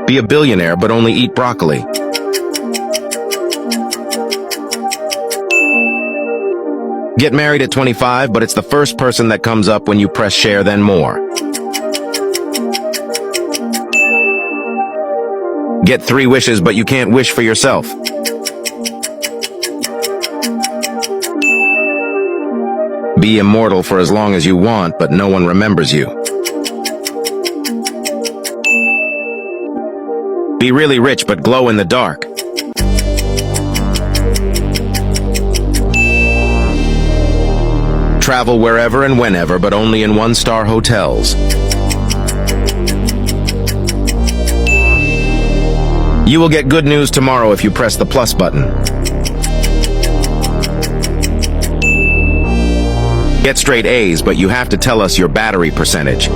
Be a billionaire, but only eat broccoli. Get married at 25, but it's the first person that comes up when you press share, then more. Get 3 wishes, but you can't wish for yourself. Be immortal for as long as you want, but no one remembers you. Be really rich, but glow in the dark. Travel wherever and whenever, but only in 1-star hotels. You will get good news tomorrow if you press the plus button. Get straight A's, but you have to tell us your battery percentage.